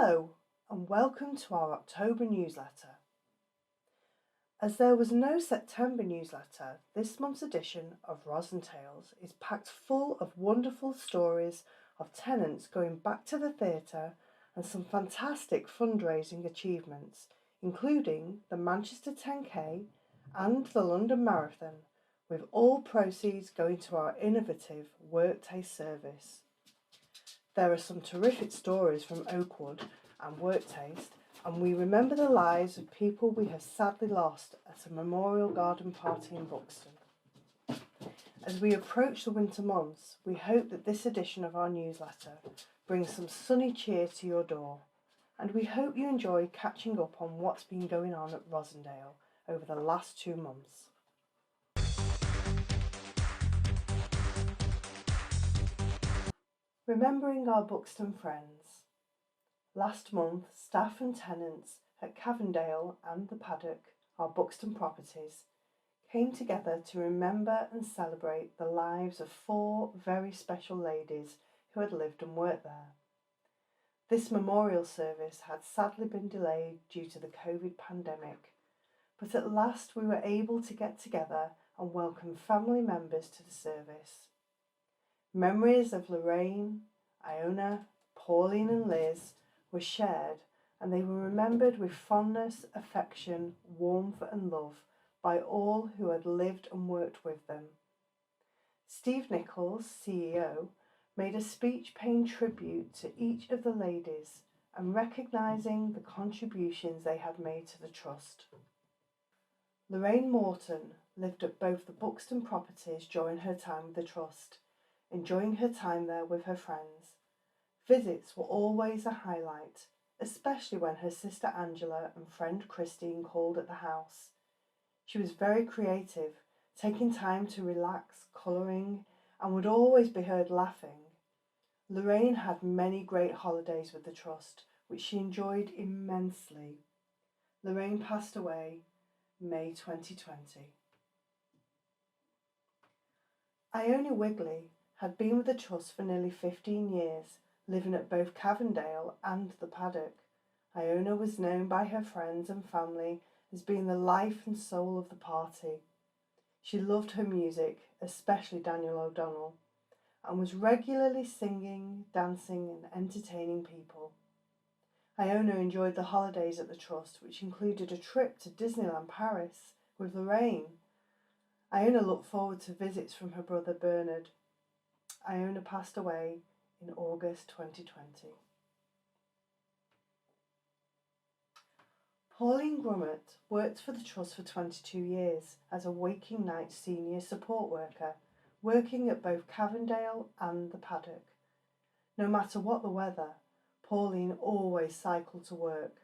Hello and welcome to our October newsletter. As there was no September newsletter, this month's edition of AudioTales is packed full of wonderful stories of tenants going back to the theatre and some fantastic fundraising achievements, including the Manchester 10K and the London Marathon, with all proceeds going to our innovative Worktaste service. There are some terrific stories from Oakwood and Worktaste, and we remember the lives of people we have sadly lost at a memorial garden party in Buxton. As we approach the winter months, we hope that this edition of our newsletter brings some sunny cheer to your door, and we hope you enjoy catching up on what's been going on at Rosendale over the last 2 months. Remembering our Buxton friends. Last month, staff and tenants at Cavendale and the Paddock, our Buxton properties, came together to remember and celebrate the lives of 4 very special ladies who had lived and worked there. This memorial service had sadly been delayed due to the COVID pandemic, but at last we were able to get together and welcome family members to the service. Memories of Lorraine, Iona, Pauline and Liz were shared, and they were remembered with fondness, affection, warmth and love by all who had lived and worked with them. Steve Nichols, CEO, made a speech paying tribute to each of the ladies and recognising the contributions they had made to the trust. Lorraine Morton lived at both the Buxton properties during her time with the trust, enjoying her time there with her friends. Visits were always a highlight, especially when her sister Angela and friend Christine called at the house. She was very creative, taking time to relax, colouring, and would always be heard laughing. Lorraine had many great holidays with the trust, which she enjoyed immensely. Lorraine passed away May 2020. Iona Wigley had been with the trust for nearly 15 years, living at both Cavendale and the Paddock. Iona was known by her friends and family as being the life and soul of the party. She loved her music, especially Daniel O'Donnell, and was regularly singing, dancing and entertaining people. Iona enjoyed the holidays at the trust, which included a trip to Disneyland Paris with Lorraine. Iona looked forward to visits from her brother Bernard. Iona passed away in August 2020. Pauline Grummett worked for the Trust for 22 years as a waking night senior support worker, working at both Cavendale and the Paddock. No matter what the weather, Pauline always cycled to work.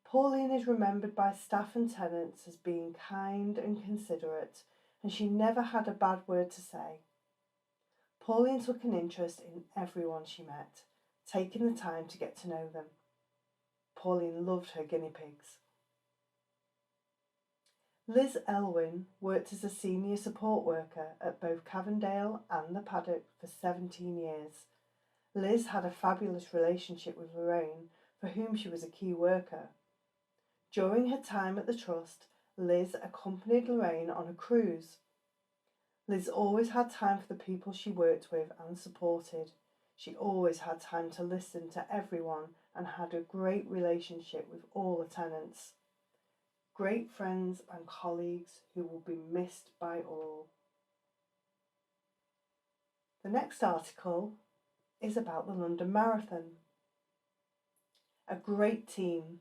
Pauline is remembered by staff and tenants as being kind and considerate, and she never had a bad word to say. Pauline took an interest in everyone she met, taking the time to get to know them. Pauline loved her guinea pigs. Liz Elwyn worked as a senior support worker at both Cavendale and the Paddock for 17 years. Liz had a fabulous relationship with Lorraine, for whom she was a key worker. During her time at the Trust, Liz accompanied Lorraine on a cruise. Liz always had time for the people she worked with and supported. She always had time to listen to everyone and had a great relationship with all the tenants. Great friends and colleagues who will be missed by all. The next article is about the London Marathon. A great team.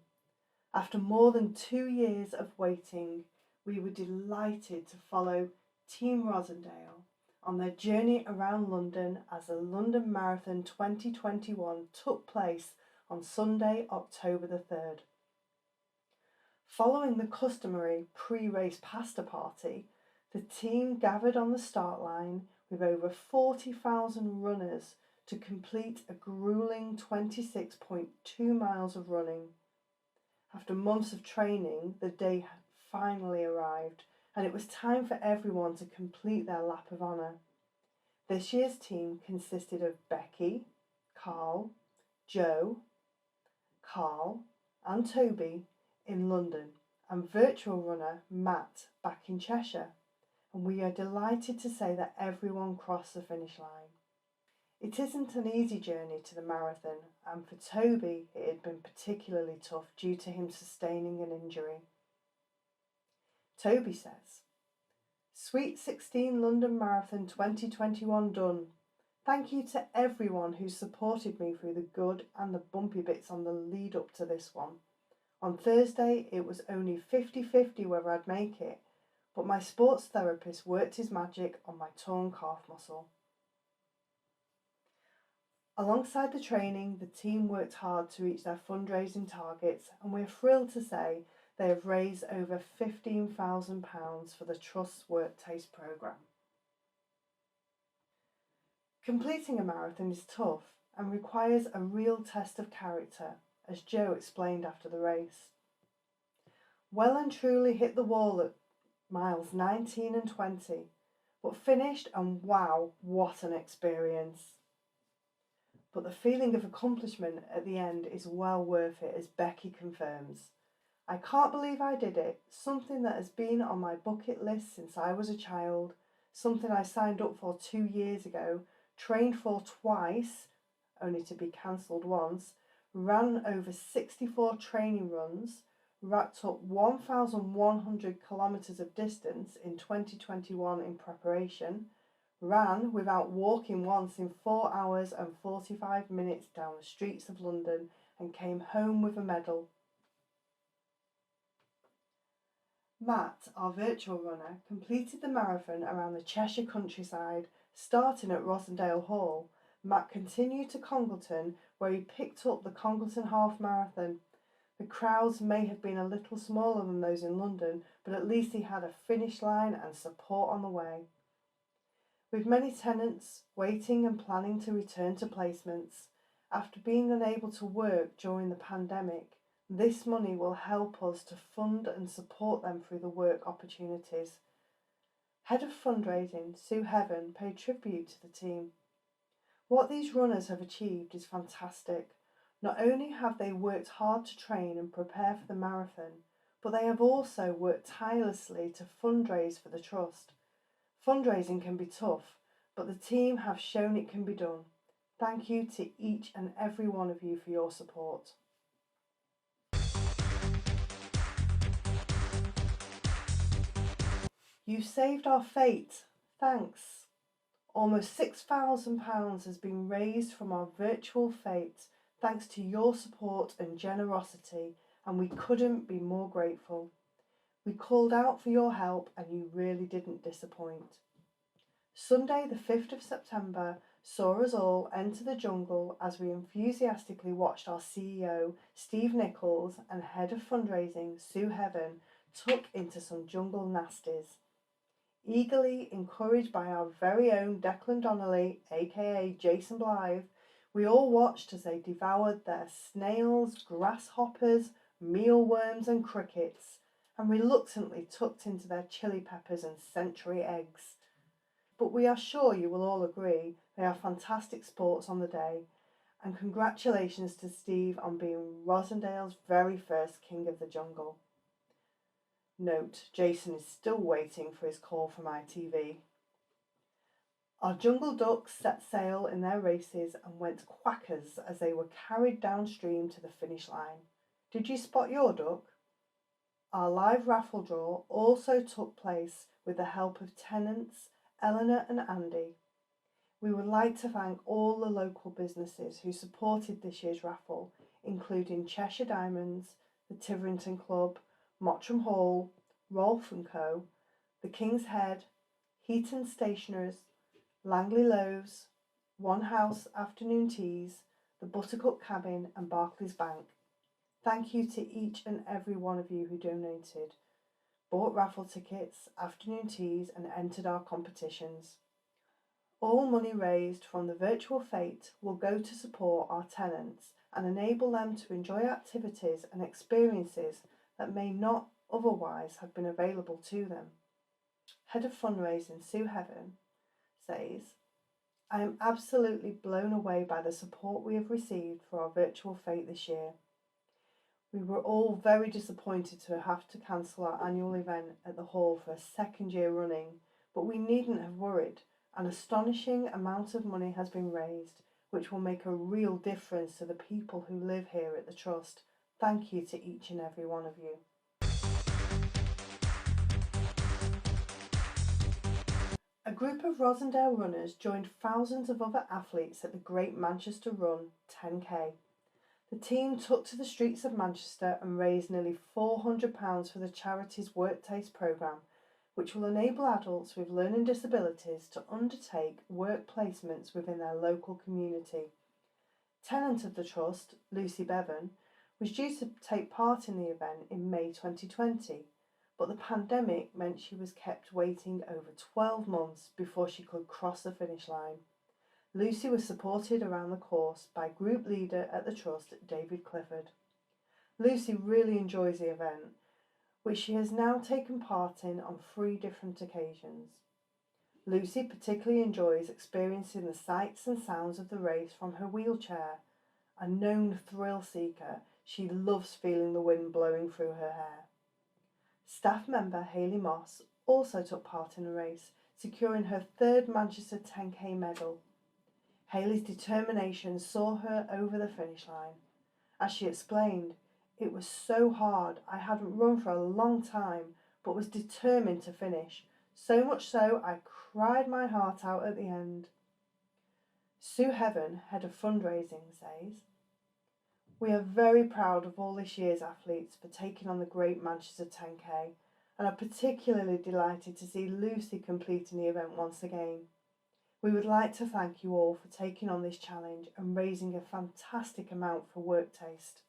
After more than 2 years of waiting, we were delighted to follow Team Rosendale on their journey around London as the London Marathon 2021 took place on Sunday, October the 3rd. Following the customary pre-race pasta party, the team gathered on the start line with over 40,000 runners to complete a grueling 26.2 miles of running. After months of training, the day had finally arrived, and it was time for everyone to complete their lap of honour. This year's team consisted of Becky, Carl, Joe, Carl and Toby in London, and virtual runner Matt back in Cheshire, and we are delighted to say that everyone crossed the finish line. It isn't an easy journey to the marathon, and for Toby it had been particularly tough due to him sustaining an injury. Toby says, "Sweet 16 London Marathon 2021 done. Thank you to everyone who supported me through the good and the bumpy bits on the lead up to this one. On Thursday it was only 50-50 whether I'd make it, but my sports therapist worked his magic on my torn calf muscle." Alongside the training, the team worked hard to reach their fundraising targets, and we're thrilled to say they have raised over £15,000 for the Trust's Work Taste programme. Completing a marathon is tough and requires a real test of character, as Joe explained after the race. Well and truly hit the wall at miles 19 and 20, but finished, and wow, what an experience. But the feeling of accomplishment at the end is well worth it, as Becky confirms. "I can't believe I did it, something that has been on my bucket list since I was a child, something I signed up for 2 years ago, trained for twice, only to be cancelled once, ran over 64 training runs, racked up 1,100 kilometres of distance in 2021 in preparation, ran without walking once in 4 hours and 45 minutes down the streets of London, and came home with a medal." Matt, our virtual runner, completed the marathon around the Cheshire countryside, starting at Rosendale Hall. Matt continued to Congleton, where he picked up the Congleton Half Marathon. The crowds may have been a little smaller than those in London, but at least he had a finish line and support on the way. With many tenants waiting and planning to return to placements, after being unable to work during the pandemic, this money will help us to fund and support them through the work opportunities. Head of Fundraising, Sue Heaven, paid tribute to the team. "What these runners have achieved is fantastic. Not only have they worked hard to train and prepare for the marathon, but they have also worked tirelessly to fundraise for the Trust. Fundraising can be tough, but the team have shown it can be done. Thank you to each and every one of you for your support." "You saved our fate. Thanks." Almost £6,000 has been raised from our virtual fate thanks to your support and generosity, and we couldn't be more grateful. We called out for your help and you really didn't disappoint. Sunday the 5th of September saw us all enter the jungle as we enthusiastically watched our CEO, Steve Nichols, and Head of Fundraising, Sue Heaven, tuck into some jungle nasties. Eagerly encouraged by our very own Declan Donnelly, aka Jason Blythe, we all watched as they devoured their snails, grasshoppers, mealworms and crickets, and reluctantly tucked into their chili peppers and century eggs. But we are sure you will all agree they are fantastic sports on the day, and congratulations to Steve on being Rosendale's very first King of the Jungle. Note, Jason is still waiting for his call from ITV. Our jungle ducks set sail in their races and went quackers as they were carried downstream to the finish line. Did you spot your duck? Our live raffle draw also took place with the help of tenants Eleanor and Andy. We would like to thank all the local businesses who supported this year's raffle, including Cheshire Diamonds, the Tiverington Club, Mottram Hall, Rolfe & Co., the King's Head, Heaton Stationers, Langley Loaves, One House Afternoon Teas, the Buttercup Cabin and Barclays Bank. Thank you to each and every one of you who donated, bought raffle tickets, afternoon teas and entered our competitions. All money raised from the virtual fete will go to support our tenants and enable them to enjoy activities and experiences that may not otherwise have been available to them. Head of Fundraising Sue Heaven says, "I am absolutely blown away by the support we have received for our virtual fete this year. We were all very disappointed to have to cancel our annual event at the hall for a second year running, but we needn't have worried. An astonishing amount of money has been raised, which will make a real difference to the people who live here at the Trust. Thank you to each and every one of you. A group of Rosendale runners joined thousands of other athletes at the Great Manchester Run 10K. The team took to the streets of Manchester and raised nearly £400 for the charity's Work Taste programme, which will enable adults with learning disabilities to undertake work placements within their local community. Tenant of the Trust, Lucy Bevan, was due to take part in the event in May 2020, but the pandemic meant she was kept waiting over 12 months before she could cross the finish line. Lucy was supported around the course by group leader at the Trust, David Clifford. Lucy really enjoys the event, which she has now taken part in on 3 different occasions. Lucy particularly enjoys experiencing the sights and sounds of the race from her wheelchair. A known thrill seeker, she loves feeling the wind blowing through her hair. Staff member Hayley Moss also took part in the race, securing her 3rd Manchester 10K medal. Hayley's determination saw her over the finish line. As she explained, "It was so hard. I hadn't run for a long time, but was determined to finish. So much so I cried my heart out at the end." Sue Heaven, head of fundraising, says, "We are very proud of all this year's athletes for taking on the Great Manchester 10K and are particularly delighted to see Lucy completing the event once again. We would like to thank you all for taking on this challenge and raising a fantastic amount for Work Taste."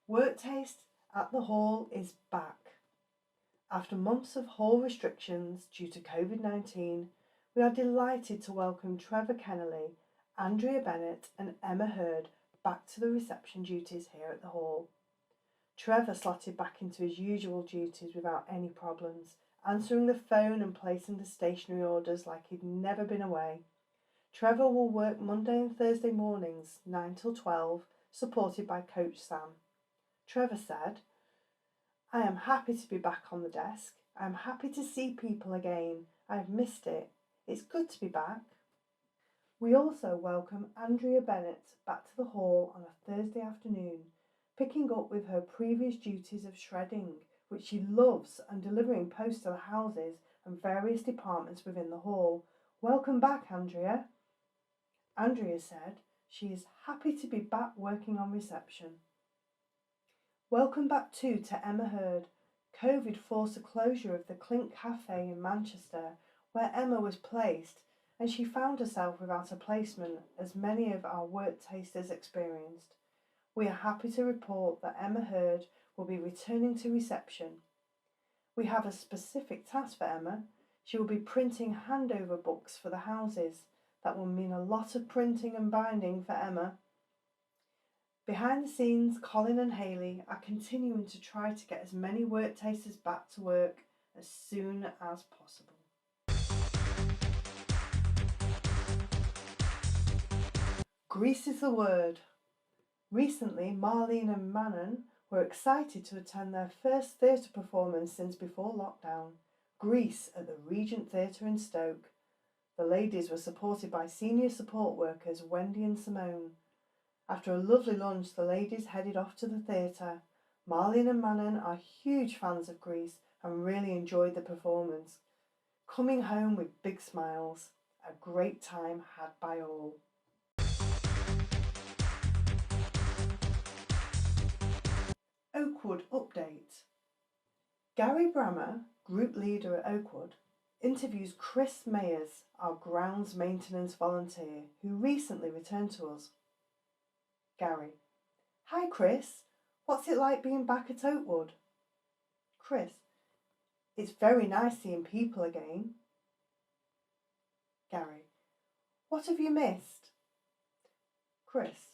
Work Taste at the Hall is back. After months of hall restrictions due to COVID-19, we are delighted to welcome Trevor Kennelly, Andrea Bennett and Emma Hurd back to the reception duties here at the Hall. Trevor slotted back into his usual duties without any problems, answering the phone and placing the stationery orders like he'd never been away. Trevor will work Monday and Thursday mornings, 9 till 12, supported by Coach Sam. Trevor said, "I am happy to be back on the desk. I am happy to see people again. I have missed it. It's good to be back." We also welcome Andrea Bennett back to the Hall on a Thursday afternoon, picking up with her previous duties of shredding, which she loves, and delivering posts to the houses and various departments within the Hall. Welcome back, Andrea. Andrea said she is happy to be back working on reception. Welcome back too to Emma Hurd. COVID forced the closure of the Clink Cafe in Manchester, where Emma was placed, and she found herself without a placement, as many of our work tasters experienced. We are happy to report that Emma Hurd will be returning to reception. We have a specific task for Emma. She will be printing handover books for the houses. That will mean a lot of printing and binding for Emma. Behind the scenes, Colin and Hayley are continuing to try to get as many work tasters back to work as soon as possible. Grease is the word. Recently, Marlene and Manon were excited to attend their first theatre performance since before lockdown, Grease at the Regent Theatre in Stoke. The ladies were supported by senior support workers Wendy and Simone. After a lovely lunch, the ladies headed off to the theatre. Marlene and Manon are huge fans of Grease and really enjoyed the performance, coming home with big smiles. A great time had by all. Oakwood update. Gary Brammer, group leader at Oakwood, interviews Chris Mayers, our grounds maintenance volunteer, who recently returned to us. Gary: "Hi Chris, what's it like being back at Oakwood?" Chris: "It's very nice seeing people again." Gary: "What have you missed?" Chris: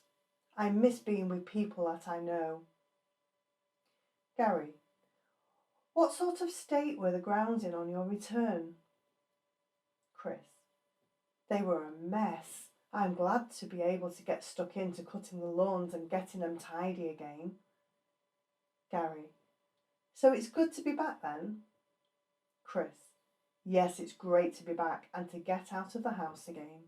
"I miss being with people that I know." Gary: "What sort of state were the grounds in on your return?" Chris: "They were a mess. I'm glad to be able to get stuck into cutting the lawns and getting them tidy again. Gary: So it's good to be back then? Chris: Yes, it's great to be back and to get out of the house again.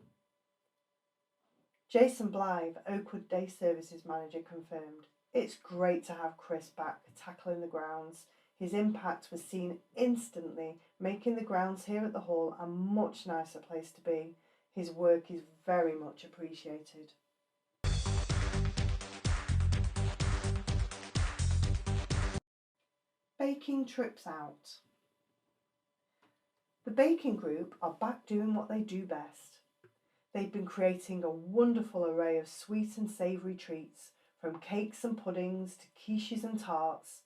Jason Blythe, Oakwood Day Services Manager, confirmed: It's great to have Chris back tackling the grounds. His impact was seen instantly, making the grounds here at the hall a much nicer place to be. His work is very much appreciated. Baking trips out. The baking group are back doing what they do best. They've been creating a wonderful array of sweet and savoury treats, from cakes and puddings to quiches and tarts.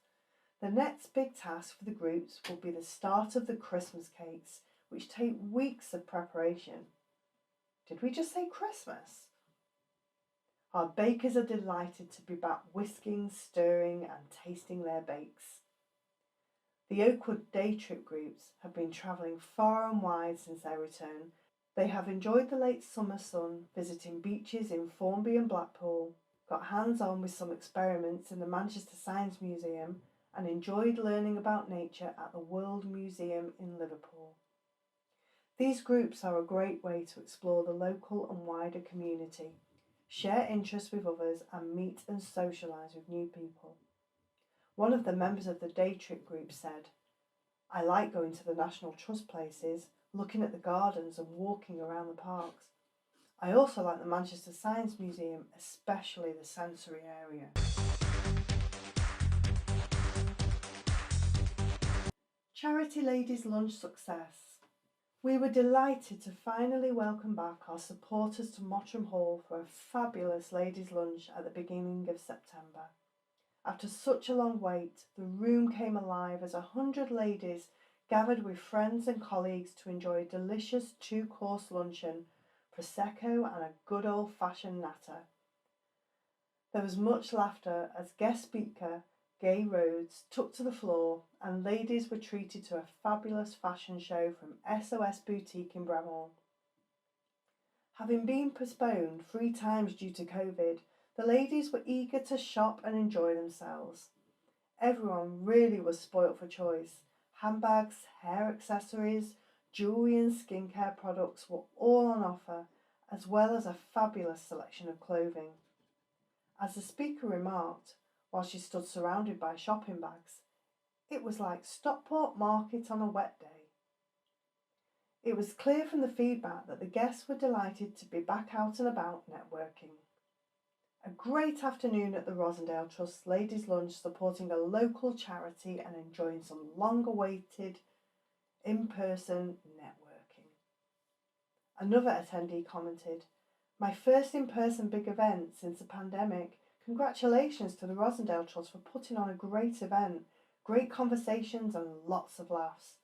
The next big task for the groups will be the start of the Christmas cakes, which take weeks of preparation. Did we just say Christmas? Our bakers are delighted to be back whisking, stirring and tasting their bakes. The Oakwood day trip groups have been travelling far and wide since their return. They have enjoyed the late summer sun, visiting beaches in Formby and Blackpool, got hands-on with some experiments in the Manchester Science Museum, and enjoyed learning about nature at the World Museum in Liverpool. These groups are a great way to explore the local and wider community, share interests with others and meet and socialise with new people. One of the members of the day trip group said, I like going to the National Trust places, looking at the gardens and walking around the parks. I also like the Manchester Science Museum, especially the sensory area. Charity Ladies Lunch success. We were delighted to finally welcome back our supporters to Mottram Hall for a fabulous ladies' lunch at the beginning of September. After such a long wait, the room came alive as 100 ladies gathered with friends and colleagues to enjoy a delicious 2-course luncheon, Prosecco and a good old-fashioned natter. There was much laughter as guest speaker Gay Rhodes took to the floor and ladies were treated to a fabulous fashion show from SOS Boutique in Bramhall. Having been postponed 3 times due to COVID, the ladies were eager to shop and enjoy themselves. Everyone really was spoilt for choice. Handbags, hair accessories, jewellery and skincare products were all on offer, as well as a fabulous selection of clothing. As the speaker remarked, while she stood surrounded by shopping bags, it was like Stockport Market on a wet day. It was clear from the feedback that the guests were delighted to be back out and about networking. A great afternoon at the Rosendale Trust Ladies' Lunch, supporting a local charity and enjoying some long-awaited in-person networking. Another attendee commented, My first in-person big event since the pandemic. Congratulations to the Rosendale Trust for putting on a great event, great conversations and lots of laughs.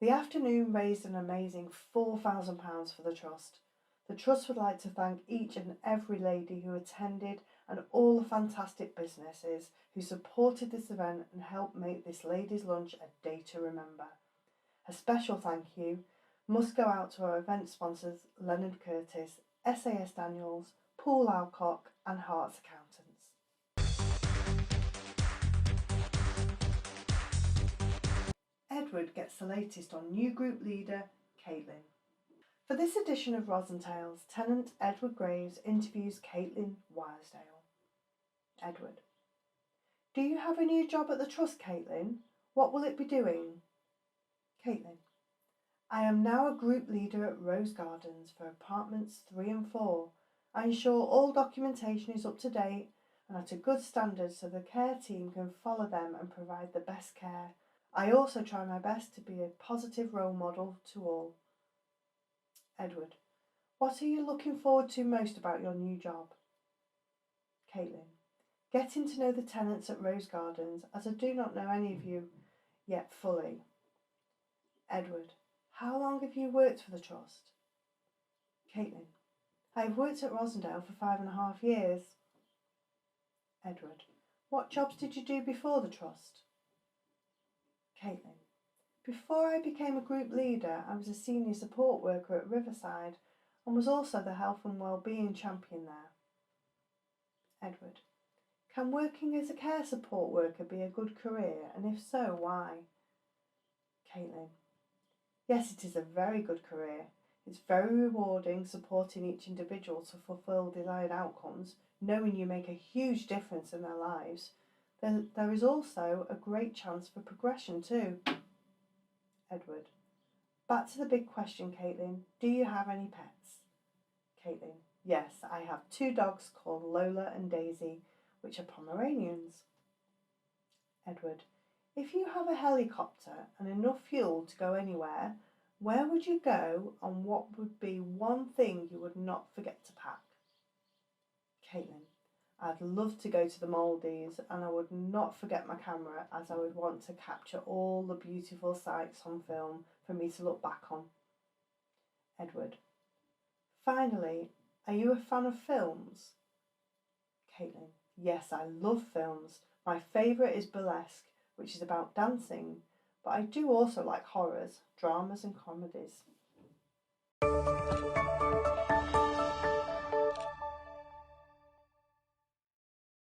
The afternoon raised an amazing £4,000 for the Trust. The Trust would like to thank each and every lady who attended and all the fantastic businesses who supported this event and helped make this ladies' lunch a day to remember. A special thank you must go out to our event sponsors Leonard Curtis, SAS Daniels, Paul Alcock and Hearts Accountants. Edward gets the latest on new group leader Caitlin. For this edition of Rosentales, tenant Edward Graves interviews Caitlin Wiresdale. Edward: Do you have a new job at the Trust, Caitlin? What will it be doing? Caitlin: I am now a group leader at Rose Gardens for apartments 3 and 4. I ensure all documentation is up to date and at a good standard so the care team can follow them and provide the best care. I also try my best to be a positive role model to all. Edward: What are you looking forward to most about your new job? Caitlin: Getting to know the tenants at Rose Gardens, as I do not know any of you yet fully. Edward: How long have you worked for the Trust? Caitlin: I have worked at Rosendale for 5.5 years. Edward: What jobs did you do before the Trust? Caitlin: Before I became a group leader, I was a senior support worker at Riverside. and was also the health and well-being champion there. Edward: Can working as a care support worker be a good career, and if so, why? Caitlin: Yes, it is a very good career. It's very rewarding supporting each individual to fulfil desired outcomes, knowing you make a huge difference in their lives. There is also a great chance for progression too. Edward: Back to the big question, Caitlin. Do you have any pets? Caitlin: Yes, I have 2 dogs called Lola and Daisy, which are Pomeranians. Edward: If you have a helicopter and enough fuel to go anywhere, where would you go, and what would be one thing you would not forget to pack? Caitlin: I'd love to go to the Maldives, and I would not forget my camera, as I would want to capture all the beautiful sights on film for me to look back on. Edward: Finally, are you a fan of films? Caitlin: Yes, I love films. My favourite is Burlesque, which is about dancing, but I do also like horrors, dramas and comedies.